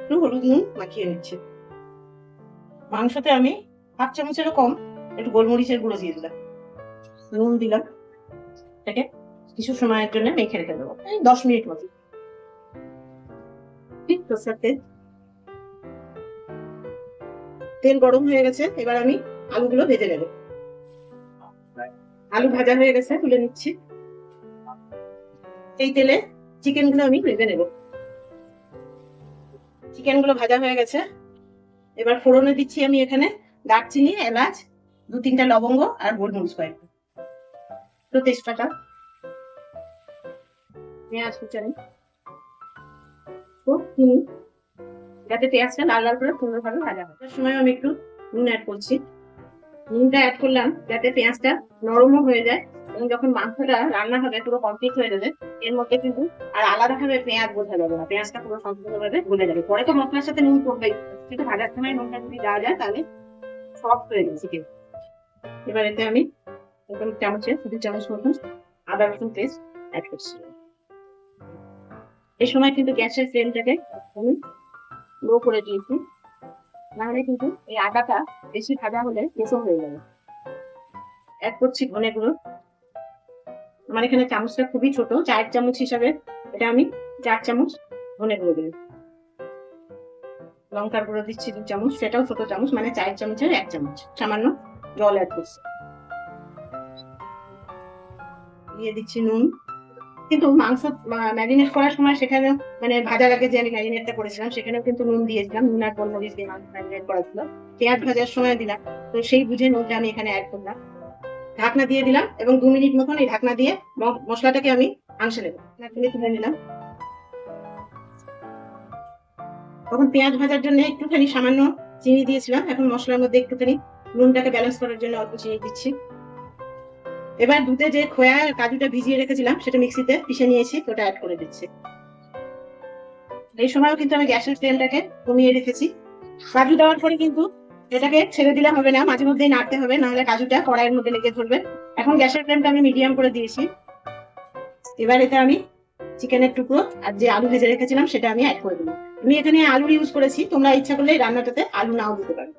একটু হলুদ নুন মাখিয়ে নিচ্ছি। মাংসতে আমি 1/2 চামচেরও কম একটু গোলমরিচের গুঁড়ো দিয়ে দিলাম, নুন দিলাম, এটাকে কিছু সময়ের জন্য মেখে রেখে দেবো, 10 মিনিট মতো। তেল গরম হয়ে গেছে, এবার আমি আলুগুলো ভেজে নেব। আলু ভাজা হয়ে গেছে, তুলে নিচ্ছি। এই তেলে চিকেন গুলো আমি ভেজে নেব। চিকেন গুলো ভাজা হয়ে গেছে, এবার ফোড়নে দিচ্ছি আমি এখানে দারচিনি, এলাচ, 2-3টা লবঙ্গ আর গোলমরিচ কয়েকটা, তো তেজপাতা, পেঁয়াজ কুচানো, চিনি, যাতে পেঁয়াজটা লাল লাল করে সুন্দরভাবে ভাজা হয়। তার সময় আমি একটু নুন অ্যাড করছি। নুনটা অ্যাড করলাম যাতে পেঁয়াজটা নরমও হয়ে যায়, এবং যখন মাংসটা রান্না হবে পুরো কমপ্লিট হয়ে যাবে, এর মধ্যে কিন্তু আর আলাদা ভাবে পেঁয়াজ বোঝা যাবে না, পেঁয়াজটা পুরো সম্পূর্ণভাবে গলে যাবে। পরে তো মশলার সাথে নুন পড়বেই, কিন্তু ভাজার সময় নুনটা যদি দেওয়া যায় তাহলে সফট হয়ে যায় চিকেন। এবার এতে আমি 2 চামচ মতন আদা রসুন পেস্ট অ্যাড করছি। এই সময় কিন্তু গ্যাসের ফ্লেমটাকে আমি লো করে দিয়েছি, নাহলে কিন্তু এই আদাটা বেশি ভাজা হলে কেঁচো হয়ে যাবে। অ্যাড করছি ধনে গুঁড়ো। আমার এখানে চামচটা খুবই ছোট, 4 চামচ হিসাবে এটা আমি 4 চামচ ধনে গুঁড়ো দিই। লঙ্কার গুঁড়ো দিচ্ছি 2 চামচ, সেটাও ছোট চামচ, মানে 4 চামচের 1 চামচ। সামান্য জল অ্যাড করছি, দিয়ে দিচ্ছি নুন। কিন্তু মাংস ম্যারিনেট করার সময় সেখানে, মানে ভাজার আগে যে আমি ম্যারিনেটটা করেছিলাম সেখানেও কিন্তু নুন দিয়েছিলাম, নুন আর গোলমরিচ দিয়ে মাংস ম্যারিনেট করা ছিল। পেঁয়াজ ভাজার সময় দিলাম, তো সেই বুঝে নুনটা আমি এখানে অ্যাড করলাম। ঢাকনা দিয়ে দিলাম এবং 2 মিনিট মতন এই ঢাকনা দিয়ে মশলাটাকে আমি মাংসে নেবো। তুলে নিলাম। তখন পেঁয়াজ ভাজার জন্য একটুখানি সামান্য চিনি দিয়েছিলাম, এখন মশলার মধ্যে একটুখানি নুনটাকে ব্যালেন্স করার জন্য অল্প চিনি দিচ্ছি। এবার দুধে যে খোয়া আর কাজুটা ভিজিয়ে রেখেছিলাম সেটা মিক্সিতে পিষে নিয়েছি, ওটা অ্যাড করে দিচ্ছি। এই সময়ও কিন্তু আমি গ্যাসের ফ্লেমটাকে কমিয়ে রেখেছি। কাজু দেওয়ার পরে কিন্তু এটাকে ছেড়ে দিলে হবে না, মাঝে মধ্যেই নাড়তে হবে, নাহলে কাজুটা কড়াইয়ের মধ্যে লেগে ধরবে। এখন গ্যাসের ফ্লেমটা আমি মিডিয়াম করে দিয়েছি। এবার এতে আমি চিকেনের টুকরো আর যে আলু ভেজে রেখেছিলাম সেটা আমি অ্যাড করে দেবো। আমি এখানে আলুর ইউজ করেছি, তোমরা ইচ্ছা করলে রান্নাটাতে আলু নাও দিতে পারো।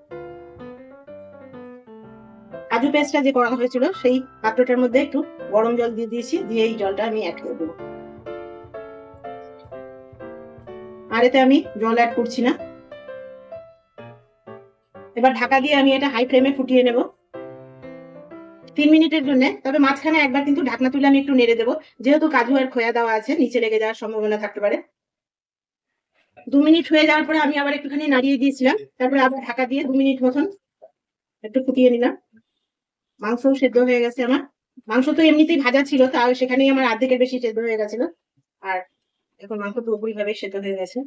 কাজু পেস্টটা যে করা হয়েছিল সেই পাত্রটার মধ্যে একটু গরম জল দিয়ে দিয়েছি, দিয়ে এই জলটা আমি অ্যাড করে দেবো। আর এতে আমি জল অ্যাড করছি না। এবার ঢাকা দিয়ে আমি এটা হাই ফ্লেমে ফুটিয়ে নেব 3 মিনিটের জন্য। তবে মাঝখানে একবার কিন্তু ঢাকনা তুলে আমি একটু নেড়ে দেবো, যেহেতু কাজু আর খোয়া দেওয়া আছে, নিচে লেগে যাওয়ার সম্ভাবনা থাকতে পারে। 2 মিনিট হয়ে যাওয়ার পরে আমি আবার একটুখানি নাড়িয়ে দিয়েছিলাম, তারপরে আবার ঢাকা দিয়ে 2 মিনিট মতন একটু ফুটিয়ে নিলাম। মাংসও সেদ্ধ হয়ে গেছে আমার। মাংস তো এমনিতেই ভাজা ছিল, তাও সেখানেই আমার অর্ধেকের বেশি সেদ্ধ হয়ে গেছিল। আর এখন মাংস পুরোপুরি ভাবে সেদ্ধ হয়ে গেছে।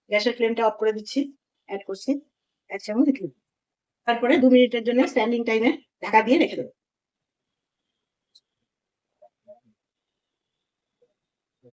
গ্যাসের ফ্লেমটা অফ করে দিচ্ছি, অ্যাড করছি 1 চামচ ঘি। তারপরে 2 মিনিটের জন্য স্ট্যান্ডিং টাইমে ঢাকা দিয়ে রেখে দেবো।